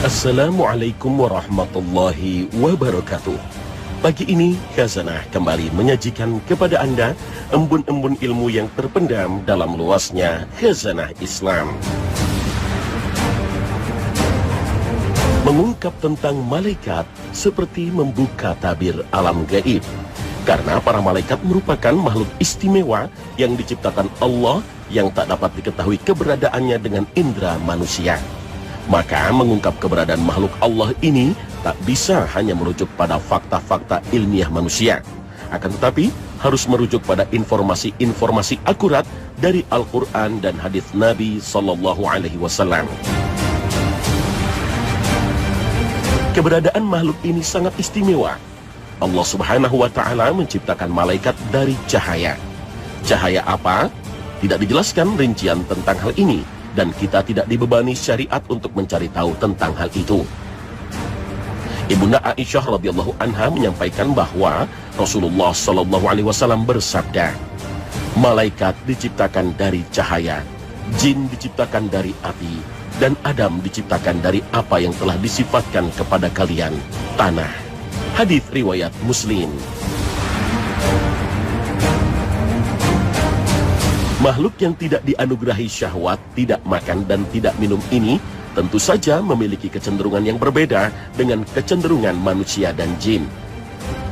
Assalamualaikum warahmatullahi wabarakatuh. Pagi ini Khazanah kembali menyajikan kepada Anda embun-embun ilmu yang terpendam dalam luasnya Khazanah Islam. Mengungkap tentang malaikat seperti membuka tabir alam gaib. Karena para malaikat merupakan makhluk istimewa yang diciptakan Allah yang tak dapat diketahui keberadaannya dengan indera manusia. Maka mengungkap keberadaan makhluk Allah ini tak bisa hanya merujuk pada fakta-fakta ilmiah manusia. Akan tetapi harus merujuk pada informasi-informasi akurat dari Al-Quran dan hadis Nabi SAW. Keberadaan makhluk ini sangat istimewa. Allah Subhanahu wa Ta'ala menciptakan malaikat dari cahaya. Cahaya apa? Tidak dijelaskan rincian tentang hal ini, dan kita tidak dibebani syariat untuk mencari tahu tentang hal itu. Ibunda Aisyah radhiyallahu anha menyampaikan bahwa Rasulullah sallallahu alaihi wasallam bersabda, malaikat diciptakan dari cahaya, jin diciptakan dari api, dan Adam diciptakan dari apa yang telah disifatkan kepada kalian, tanah. Hadis riwayat Muslim. Makhluk yang tidak dianugerahi syahwat, tidak makan dan tidak minum ini tentu saja memiliki kecenderungan yang berbeda dengan kecenderungan manusia dan jin.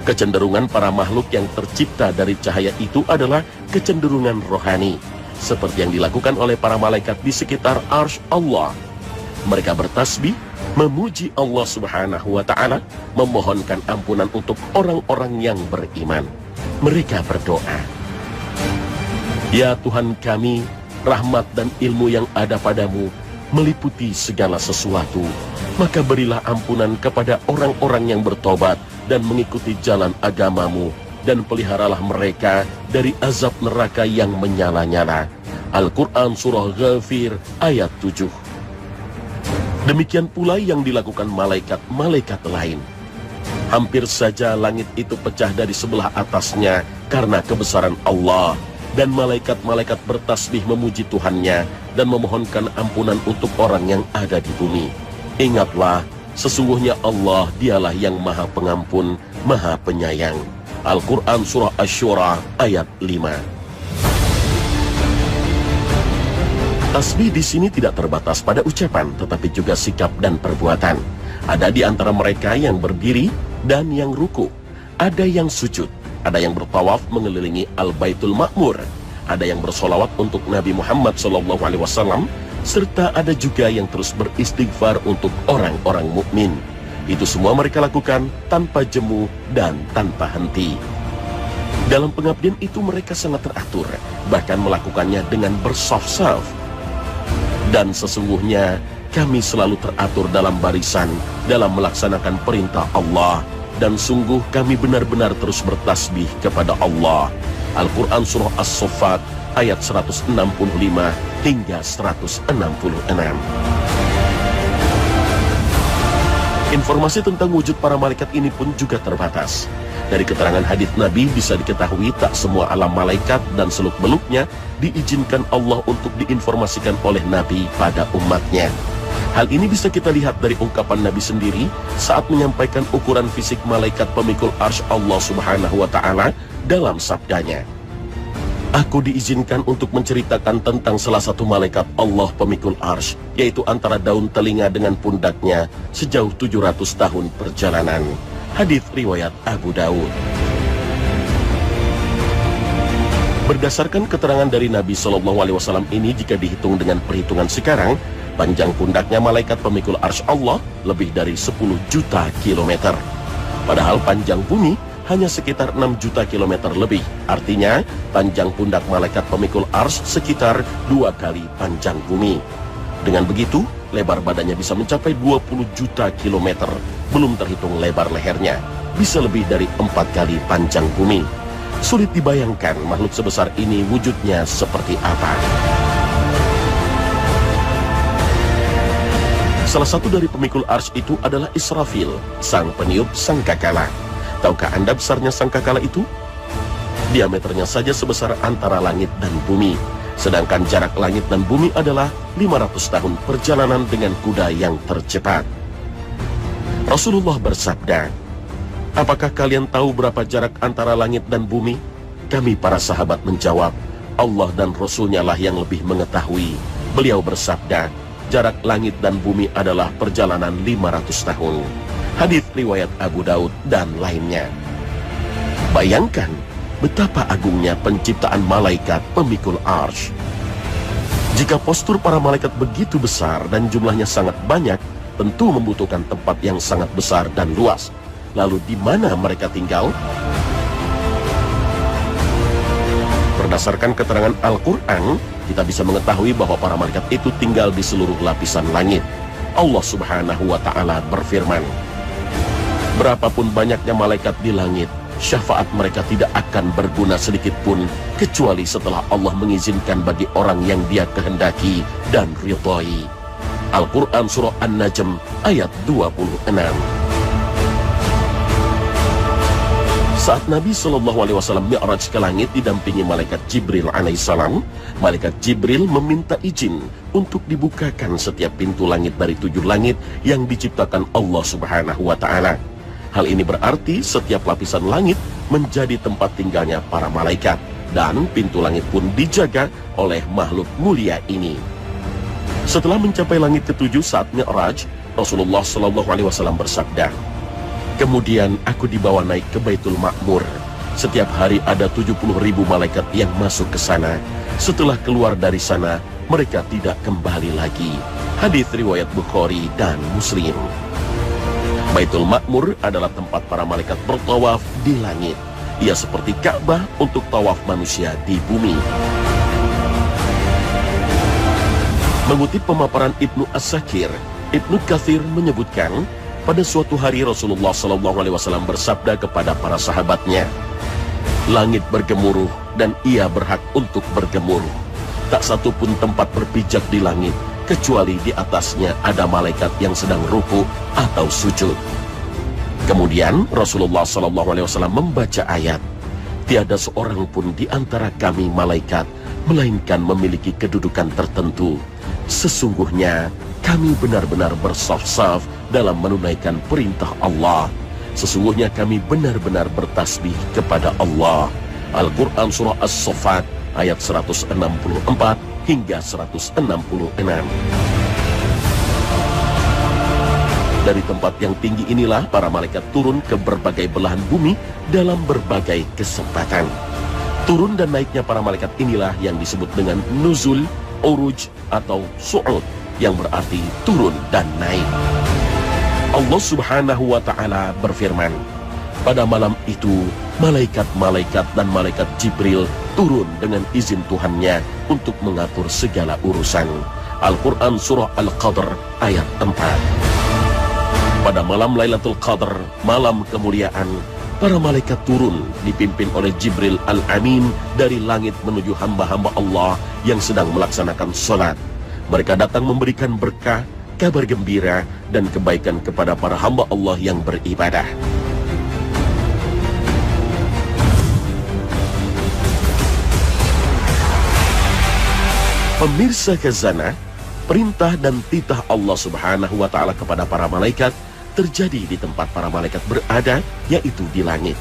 Kecenderungan para makhluk yang tercipta dari cahaya itu adalah kecenderungan rohani, seperti yang dilakukan oleh para malaikat di sekitar arsy Allah. Mereka bertasbih, memuji Allah Subhanahu wa Ta'ala, memohonkan ampunan untuk orang-orang yang beriman. Mereka berdoa, ya Tuhan kami, rahmat dan ilmu yang ada padamu meliputi segala sesuatu. Maka berilah ampunan kepada orang-orang yang bertobat dan mengikuti jalan agamamu, dan peliharalah mereka dari azab neraka yang menyala-nyala. Al-Quran Surah Ghafir ayat 7. Demikian pula yang dilakukan malaikat-malaikat lain. Hampir saja langit itu pecah dari sebelah atasnya karena kebesaran Allah, dan malaikat-malaikat bertasbih memuji Tuhannya dan memohonkan ampunan untuk orang yang ada di bumi. Ingatlah, sesungguhnya Allah dialah yang maha pengampun, maha penyayang. Al-Quran Surah Asy-Syura ayat 5. Tasbih di sini tidak terbatas pada ucapan, tetapi juga sikap dan perbuatan. Ada di antara mereka yang berdiri dan yang ruku, ada yang sujud, ada yang bertawaf mengelilingi Al-Baitul Ma'mur, ada yang bersolawat untuk Nabi Muhammad SAW, serta ada juga yang terus beristighfar untuk orang-orang mukmin. Itu semua mereka lakukan tanpa jemu dan tanpa henti. Dalam pengabdian itu mereka sangat teratur, bahkan melakukannya dengan bersaf-saf. Dan sesungguhnya kami selalu teratur dalam barisan dalam melaksanakan perintah Allah, dan sungguh kami benar-benar terus bertasbih kepada Allah. Al-Quran Surah As-Saffat ayat 165 hingga 166. Informasi tentang wujud para malaikat ini pun juga terbatas. Dari keterangan hadits Nabi bisa diketahui tak semua alam malaikat dan seluk-beluknya diizinkan Allah untuk diinformasikan oleh Nabi pada umatnya. Hal ini bisa kita lihat dari ungkapan Nabi sendiri saat menyampaikan ukuran fisik malaikat pemikul arsy Allah Subhanahu wa Ta'ala dalam sabdanya, aku diizinkan untuk menceritakan tentang salah satu malaikat Allah pemikul arsy, yaitu antara daun telinga dengan pundaknya sejauh 700 tahun perjalanan. Hadits riwayat Abu Daud. Berdasarkan keterangan dari Nabi SAW ini, jika dihitung dengan perhitungan sekarang, panjang pundaknya malaikat pemikul arsy Allah lebih dari 10 juta kilometer. Padahal panjang bumi hanya sekitar 6 juta kilometer lebih. Artinya, panjang pundak malaikat pemikul arsy sekitar 2 kali panjang bumi. Dengan begitu, lebar badannya bisa mencapai 20 juta kilometer. Belum terhitung lebar lehernya, bisa lebih dari 4 kali panjang bumi. Sulit dibayangkan makhluk sebesar ini wujudnya seperti apa. Salah satu dari pemikul arsy itu adalah Israfil, sang peniup sangkakala. Tahukah Anda besarnya sangkakala itu? Diameternya saja sebesar antara langit dan bumi. Sedangkan jarak langit dan bumi adalah 500 tahun perjalanan dengan kuda yang tercepat. Rasulullah bersabda, "Apakah kalian tahu berapa jarak antara langit dan bumi?" Kami para sahabat menjawab, "Allah dan Rasulnya lah yang lebih mengetahui." Beliau bersabda, "Jarak langit dan bumi adalah perjalanan 500 tahun. Hadis riwayat Abu Daud dan lainnya. Bayangkan betapa agungnya penciptaan malaikat pemikul arsy. Jika postur para malaikat begitu besar dan jumlahnya sangat banyak, tentu membutuhkan tempat yang sangat besar dan luas. Lalu di mana mereka tinggal? Berdasarkan keterangan Al-Quran, kita bisa mengetahui bahwa para malaikat itu tinggal di seluruh lapisan langit. Allah Subhanahu wa Ta'ala berfirman, "Berapapun banyaknya malaikat di langit, syafaat mereka tidak akan berguna sedikit pun, kecuali setelah Allah mengizinkan bagi orang yang Dia kehendaki dan ridhai." Al-Quran Surah An-Najm ayat 26. Saat Nabi SAW mi'raj ke langit didampingi malaikat Jibril alaihissalam, malaikat Jibril meminta izin untuk dibukakan setiap pintu langit dari 7 langit yang diciptakan Allah Subhanahu wa Ta'ala. Hal ini berarti setiap lapisan langit menjadi tempat tinggalnya para malaikat, dan pintu langit pun dijaga oleh makhluk mulia ini. Setelah mencapai langit ke-7 saat mi'raj, Rasulullah SAW bersabda, "Kemudian aku dibawa naik ke Baitul Ma'mur. Setiap hari ada 70.000 malaikat yang masuk ke sana. Setelah keluar dari sana, mereka tidak kembali lagi." Hadis riwayat Bukhari dan Muslim. Baitul Ma'mur adalah tempat para malaikat bertawaf di langit. Ia seperti Ka'bah untuk tawaf manusia di bumi. Mengutip pemaparan Ibnu As-Sakir, Ibnu Katsir menyebutkan, pada suatu hari Rasulullah SAW bersabda kepada para sahabatnya, "Langit bergemuruh dan ia berhak untuk bergemuruh. Tak satu pun tempat berpijak di langit, kecuali di atasnya ada malaikat yang sedang ruku atau sujud." Kemudian Rasulullah SAW membaca ayat, "Tiada seorang pun di antara kami malaikat, melainkan memiliki kedudukan tertentu. Sesungguhnya kami benar-benar bersaf-saf dalam menunaikan perintah Allah. Sesungguhnya kami benar-benar bertasbih kepada Allah." Al-Quran Surah As-Saffat ayat 164 hingga 166. Dari tempat yang tinggi inilah para malaikat turun ke berbagai belahan bumi dalam berbagai kesempatan. Turun dan naiknya para malaikat inilah yang disebut dengan nuzul, uruj, atau su'ud, yang berarti turun dan naik. Allah Subhanahu wa Ta'ala berfirman, "Pada malam itu, malaikat-malaikat dan malaikat Jibril turun dengan izin Tuhannya untuk mengatur segala urusan." Al-Quran Surah Al-Qadr ayat 4. Pada malam Lailatul Qadar, malam kemuliaan, para malaikat turun dipimpin oleh Jibril Al-Amin dari langit menuju hamba-hamba Allah yang sedang melaksanakan sholat. Mereka datang memberikan berkah, kabar gembira, dan kebaikan kepada para hamba Allah yang beribadah. Pemirsa Khazanah, perintah dan titah Allah Subhanahu wa Ta'ala kepada para malaikat terjadi di tempat para malaikat berada, yaitu di langit.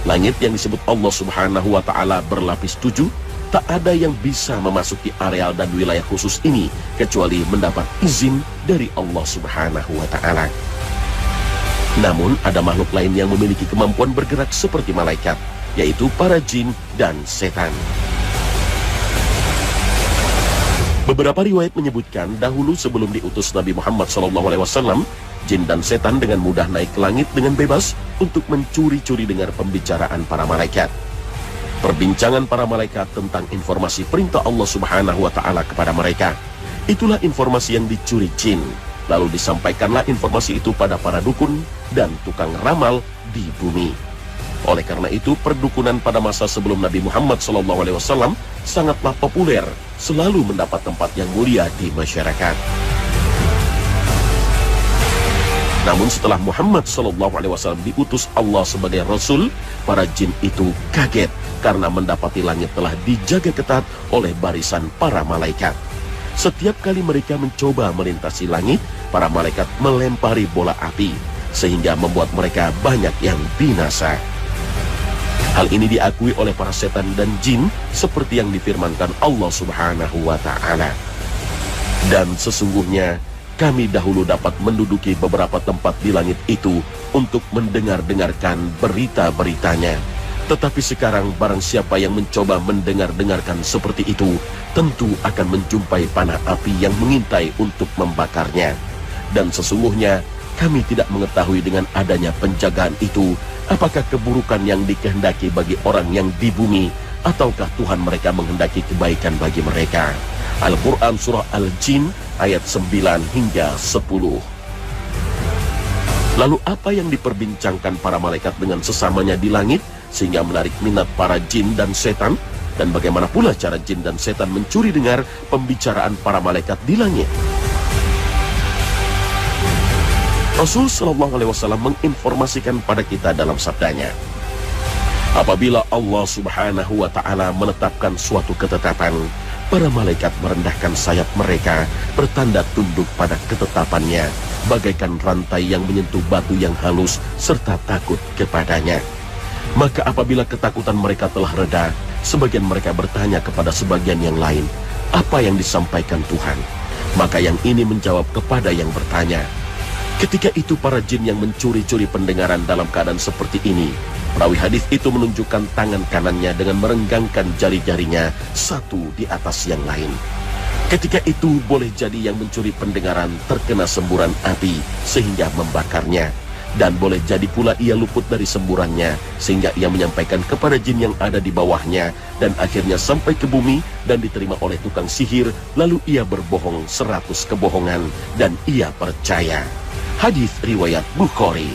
Langit yang disebut Allah Subhanahu wa Ta'ala berlapis 7, tak ada yang bisa memasuki areal dan wilayah khusus ini kecuali mendapat izin dari Allah Subhanahu wa Ta'ala. Namun ada makhluk lain yang memiliki kemampuan bergerak seperti malaikat, yaitu para jin dan setan. Beberapa riwayat menyebutkan dahulu sebelum diutus Nabi Muhammad SAW, jin dan setan dengan mudah naik ke langit dengan bebas untuk mencuri-curi dengar pembicaraan para malaikat. Perbincangan para malaikat tentang informasi perintah Allah Subhanahu wa Ta'ala kepada mereka. Itulah informasi yang dicuri jin. Lalu disampaikanlah informasi itu pada para dukun dan tukang ramal di bumi. Oleh karena itu, perdukunan pada masa sebelum Nabi Muhammad SAW sangatlah populer, selalu mendapat tempat yang mulia di masyarakat. Namun setelah Muhammad SAW diutus Allah sebagai Rasul, para jin itu kaget karena mendapati langit telah dijaga ketat oleh barisan para malaikat. Setiap kali mereka mencoba melintasi langit, para malaikat melempari bola api. sehingga membuat mereka banyak yang binasa. Hal ini diakui oleh para setan dan jin seperti yang difirmankan Allah Subhanahu wa Ta'ala. Dan sesungguhnya kami dahulu dapat menduduki beberapa tempat di langit itu untuk mendengar-dengarkan berita-beritanya. Tetapi sekarang barang siapa yang mencoba mendengar-dengarkan seperti itu, tentu akan menjumpai panah api yang mengintai untuk membakarnya. Dan sesungguhnya kami tidak mengetahui dengan adanya penjagaan itu, apakah keburukan yang dikehendaki bagi orang yang di bumi, ataukah Tuhan mereka menghendaki kebaikan bagi mereka. Al-Quran Surah Al-Jin ayat 9 hingga 10. Lalu apa yang diperbincangkan para malaikat dengan sesamanya di langit sehingga menarik minat para jin dan setan? Dan bagaimana pula cara jin dan setan mencuri dengar pembicaraan para malaikat di langit? Rasul Shallallahu Alaihi Wasallam menginformasikan pada kita dalam sabdanya, apabila Allah Subhanahu Wa Ta'ala menetapkan suatu ketetapan, para malaikat merendahkan sayap mereka, bertanda tunduk pada ketetapannya, bagaikan rantai yang menyentuh batu yang halus, serta takut kepadanya. Maka apabila ketakutan mereka telah reda, sebagian mereka bertanya kepada sebagian yang lain, apa yang disampaikan Tuhan? Maka yang ini menjawab kepada yang bertanya. Ketika itu para jin yang mencuri-curi pendengaran dalam keadaan seperti ini, perawi hadis itu menunjukkan tangan kanannya dengan merenggangkan jari-jarinya satu di atas yang lain. Ketika itu boleh jadi yang mencuri pendengaran terkena semburan api sehingga membakarnya. Dan boleh jadi pula ia luput dari semburannya sehingga ia menyampaikan kepada jin yang ada di bawahnya, dan akhirnya sampai ke bumi dan diterima oleh tukang sihir, lalu ia berbohong 100 kebohongan dan ia percaya. Hadis riwayat Bukhari.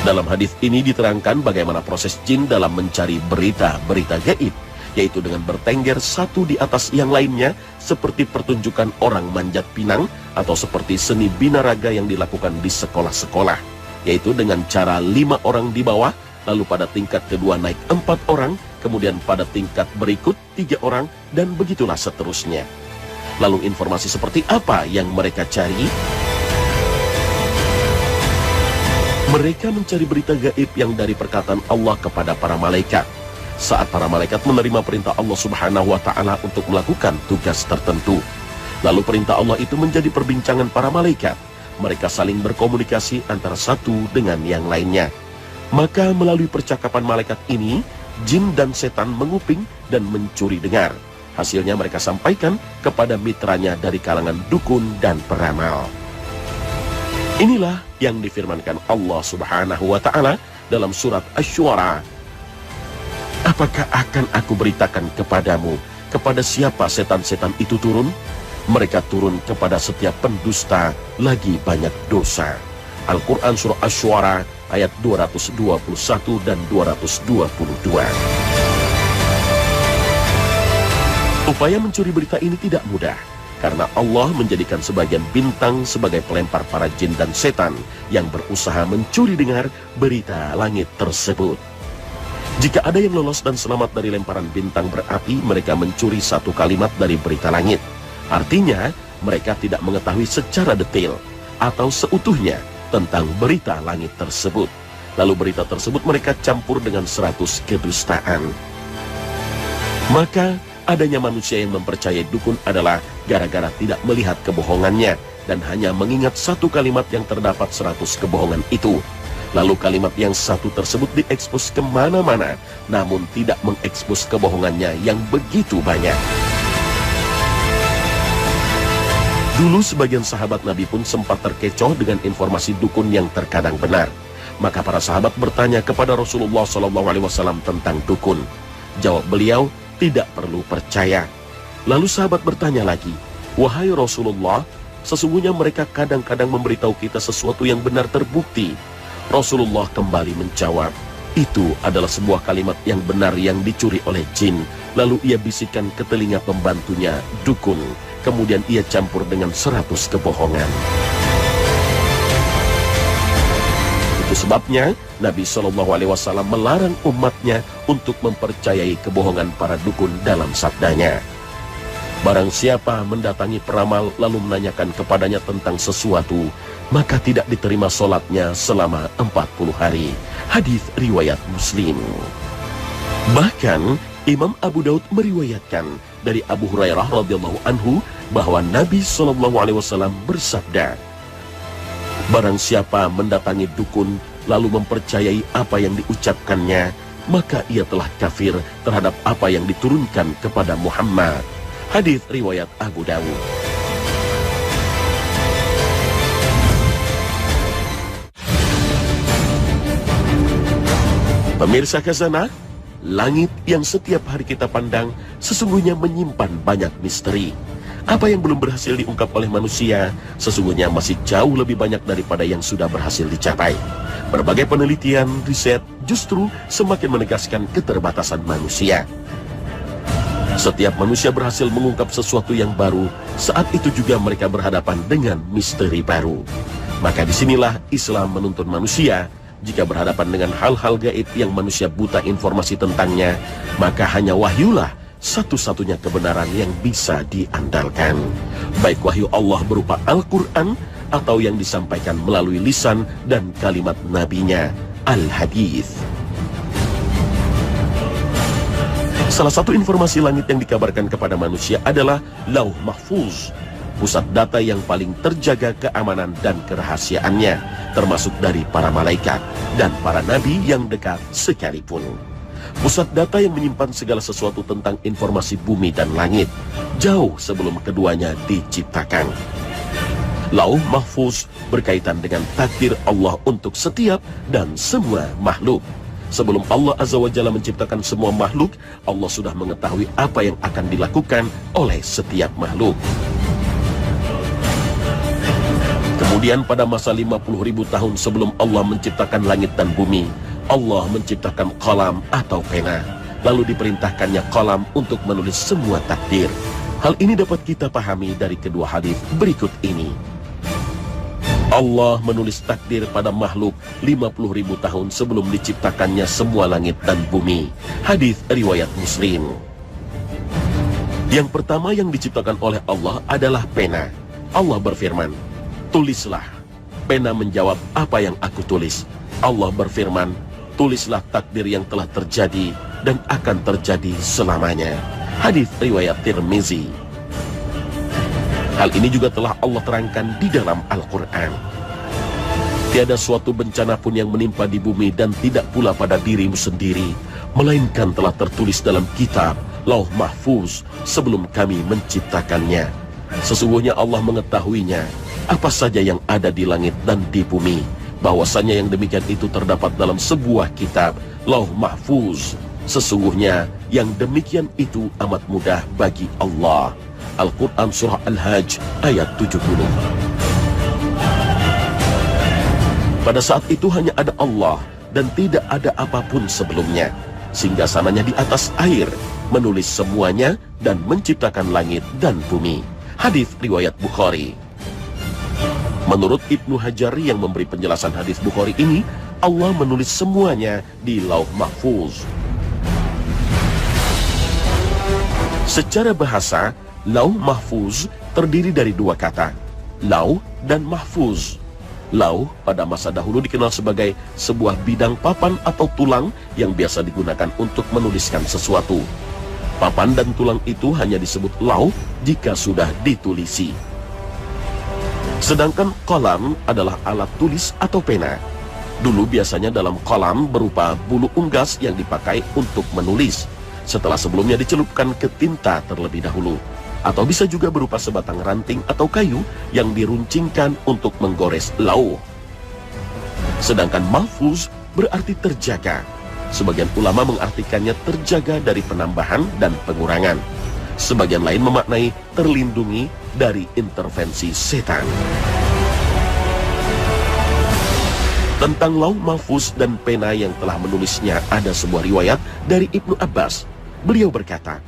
Dalam hadis ini diterangkan bagaimana proses jin dalam mencari berita-berita gaib, yaitu dengan bertengger satu di atas yang lainnya, seperti pertunjukan orang manjat pinang atau seperti seni binaraga yang dilakukan di sekolah-sekolah, yaitu dengan cara 5 orang di bawah, lalu pada tingkat kedua naik 4 orang, kemudian pada tingkat berikut 3 orang, dan begitulah seterusnya. Lalu informasi seperti apa yang mereka cari? Mereka mencari berita gaib yang dari perkataan Allah kepada para malaikat. Saat para malaikat menerima perintah Allah Subhanahu wa Ta'ala untuk melakukan tugas tertentu, lalu perintah Allah itu menjadi perbincangan para malaikat. Mereka saling berkomunikasi antara satu dengan yang lainnya. Maka melalui percakapan malaikat ini, jin dan setan menguping dan mencuri dengar. Hasilnya mereka sampaikan kepada mitranya dari kalangan dukun dan peramal. Inilah yang difirmankan Allah Subhanahu wa Ta'ala dalam surat Asy-Syu'ara. Apakah akan aku beritakan kepadamu kepada siapa setan-setan itu turun? Mereka turun kepada setiap pendusta lagi banyak dosa. Al-Quran Surah Asy-Syu'ara ayat 221 dan 222. Upaya mencuri berita ini tidak mudah, karena Allah menjadikan sebagian bintang sebagai pelempar para jin dan setan yang berusaha mencuri dengar berita langit tersebut. Jika ada yang lolos dan selamat dari lemparan bintang berapi, mereka mencuri satu kalimat dari berita langit. Artinya, mereka tidak mengetahui secara detail atau seutuhnya tentang berita langit tersebut. Lalu berita tersebut mereka campur dengan 100 kedustaan. Maka, adanya manusia yang mempercayai dukun adalah gara-gara tidak melihat kebohongannya dan hanya mengingat satu kalimat yang terdapat 100 kebohongan itu. Lalu kalimat yang satu tersebut diekspos kemana-mana, namun tidak mengekspos kebohongannya yang begitu banyak. Dulu sebagian sahabat Nabi pun sempat terkecoh dengan informasi dukun yang terkadang benar. Maka para sahabat bertanya kepada Rasulullah SAW tentang dukun. Jawab beliau, tidak perlu percaya. Lalu sahabat bertanya lagi, wahai Rasulullah, sesungguhnya mereka kadang-kadang memberitahu kita sesuatu yang benar terbukti. Rasulullah kembali menjawab, itu adalah sebuah kalimat yang benar yang dicuri oleh jin. Lalu ia bisikan ke telinga pembantunya, dukun. Kemudian ia campur dengan 100 kebohongan. Itu sebabnya Nabi SAW melarang umatnya untuk mempercayai kebohongan para dukun dalam sabdanya. Barang siapa mendatangi peramal lalu menanyakan kepadanya tentang sesuatu, maka tidak diterima solatnya selama 40 hari. Hadis riwayat Muslim. Bahkan Imam Abu Daud meriwayatkan dari Abu Hurairah radhiyallahu anhu bahwa Nabi SAW bersabda, barang siapa mendatangi dukun lalu mempercayai apa yang diucapkannya, maka ia telah kafir terhadap apa yang diturunkan kepada Muhammad. Hadis riwayat Abu Dawud. Pemirsa Khazanah, langit yang setiap hari kita pandang sesungguhnya menyimpan banyak misteri. Apa yang belum berhasil diungkap oleh manusia sesungguhnya masih jauh lebih banyak daripada yang sudah berhasil dicapai. Berbagai penelitian, riset justru semakin menegaskan keterbatasan manusia. Setiap manusia berhasil mengungkap sesuatu yang baru, saat itu juga mereka berhadapan dengan misteri baru. Maka disinilah Islam menuntun manusia, jika berhadapan dengan hal-hal gaib yang manusia buta informasi tentangnya, maka hanya wahyulah satu-satunya kebenaran yang bisa diandalkan. Baik wahyu Allah berupa Al-Quran, atau yang disampaikan melalui lisan dan kalimat nabinya, Al-Hadith. Salah satu informasi langit yang dikabarkan kepada manusia adalah Lauh Mahfuz, pusat data yang paling terjaga keamanan dan kerahasiaannya, termasuk dari para malaikat dan para nabi yang dekat sekalipun. Pusat data yang menyimpan segala sesuatu tentang informasi bumi dan langit, jauh sebelum keduanya diciptakan. Lauh Mahfuz berkaitan dengan takdir Allah untuk setiap dan semua makhluk. Sebelum Allah Azza wa Jalla menciptakan semua makhluk, Allah sudah mengetahui apa yang akan dilakukan oleh setiap makhluk. Kemudian pada masa 50.000 tahun sebelum Allah menciptakan langit dan bumi, Allah menciptakan qalam atau pena. Lalu diperintahkannya qalam untuk menulis semua takdir. Hal ini dapat kita pahami dari kedua hadis berikut ini. Allah menulis takdir pada makhluk 50.000 tahun sebelum diciptakannya semua langit dan bumi. Hadis riwayat Muslim. Yang pertama yang diciptakan oleh Allah adalah pena. Allah berfirman, tulislah. Pena menjawab, apa yang aku tulis? Allah berfirman, tulislah takdir yang telah terjadi dan akan terjadi selamanya. Hadis riwayat Tirmizi. Hal ini juga telah Allah terangkan di dalam Al-Quran. Tiada suatu bencana pun yang menimpa di bumi dan tidak pula pada dirimu sendiri, melainkan telah tertulis dalam kitab Lauh Mahfuz sebelum kami menciptakannya. Sesungguhnya Allah mengetahuinya, apa saja yang ada di langit dan di bumi. Bahwasanya yang demikian itu terdapat dalam sebuah kitab Lauh Mahfuz. Sesungguhnya yang demikian itu amat mudah bagi Allah. Al-Quran Surah Al-Hajj ayat 70. Pada saat itu hanya ada Allah dan tidak ada apapun sebelumnya. Singgasananya di atas air, menulis semuanya dan menciptakan langit dan bumi. Hadis riwayat Bukhari. Menurut Ibnu Hajar yang memberi penjelasan hadis Bukhari ini, Allah menulis semuanya di Lauh Mahfuz. Secara bahasa, Lauh Mahfuz terdiri dari dua kata, lauh dan mahfuz. Lauh pada masa dahulu dikenal sebagai sebuah bidang papan atau tulang yang biasa digunakan untuk menuliskan sesuatu. Papan dan tulang itu hanya disebut lauh jika sudah ditulisi. Sedangkan qalam adalah alat tulis atau pena. Dulu biasanya dalam qalam berupa bulu unggas yang dipakai untuk menulis, setelah sebelumnya dicelupkan ke tinta terlebih dahulu. Atau bisa juga berupa sebatang ranting atau kayu yang diruncingkan untuk menggores lauh. Sedangkan mahfuz berarti terjaga. Sebagian ulama mengartikannya terjaga dari penambahan dan pengurangan. Sebagian lain memaknai terlindungi dari intervensi setan. Tentang lauh mahfuz dan pena yang telah menulisnya ada sebuah riwayat dari Ibnu Abbas. Beliau berkata,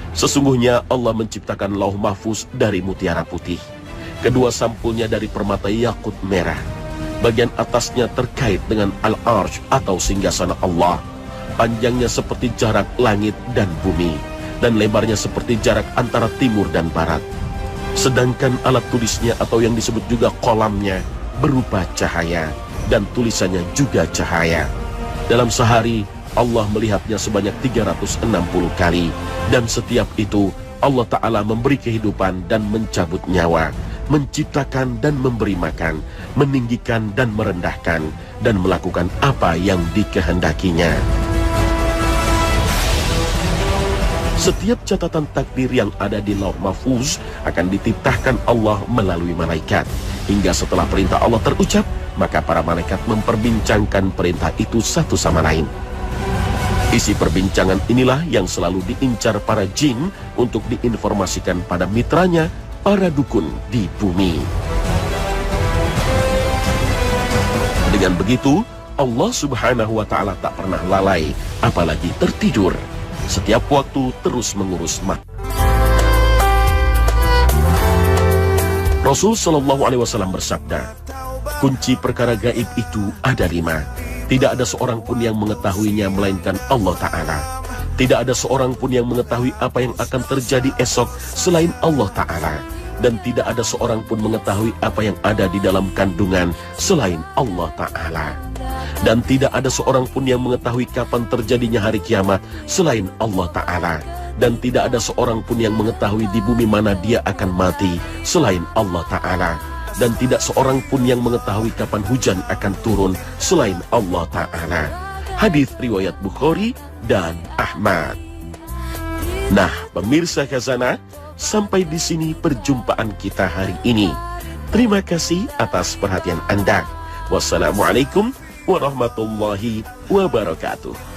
sesungguhnya Allah menciptakan lauh mahfuz dari mutiara putih. Kedua sampulnya dari permata yakut merah. Bagian atasnya terkait dengan Al-Arsh atau singgasana Allah. Panjangnya seperti jarak langit dan bumi. dan lebarnya seperti jarak antara timur dan barat. Sedangkan alat tulisnya atau yang disebut juga kolamnya berupa cahaya dan tulisannya juga cahaya. Dalam sehari Allah melihatnya sebanyak 360 kali, dan setiap itu Allah Ta'ala memberi kehidupan dan mencabut nyawa, menciptakan dan memberi makan, meninggikan dan merendahkan, dan melakukan apa yang dikehendakinya. Setiap catatan takdir yang ada di Lauh Mahfuz akan dititahkan Allah melalui malaikat. Hingga setelah perintah Allah terucap, maka para malaikat memperbincangkan perintah itu satu sama lain. Isi perbincangan inilah yang selalu diincar para jin untuk diinformasikan pada mitranya, para dukun di bumi. Dengan begitu, Allah Subhanahu wa Ta'ala tak pernah lalai, apalagi tertidur. Setiap waktu terus mengurus Rasul Shallallahu Alaihi Wasallam bersabda, kunci perkara gaib itu ada 5. Tidak ada seorang pun yang mengetahuinya melainkan Allah Ta'ala. Tidak ada seorang pun yang mengetahui apa yang akan terjadi esok selain Allah Ta'ala. Dan tidak ada seorang pun mengetahui apa yang ada di dalam kandungan selain Allah Ta'ala. Dan tidak ada seorang pun yang mengetahui kapan terjadinya hari kiamat selain Allah Ta'ala. Dan tidak ada seorang pun yang mengetahui di bumi mana dia akan mati selain Allah Ta'ala. Dan tidak seorang pun yang mengetahui kapan hujan akan turun selain Allah Ta'ala. Hadis riwayat Bukhari dan Ahmad. Nah, pemirsa Khazanah, sampai di sini perjumpaan kita hari ini. Terima kasih atas perhatian Anda. Wassalamualaikum warahmatullahi wabarakatuh.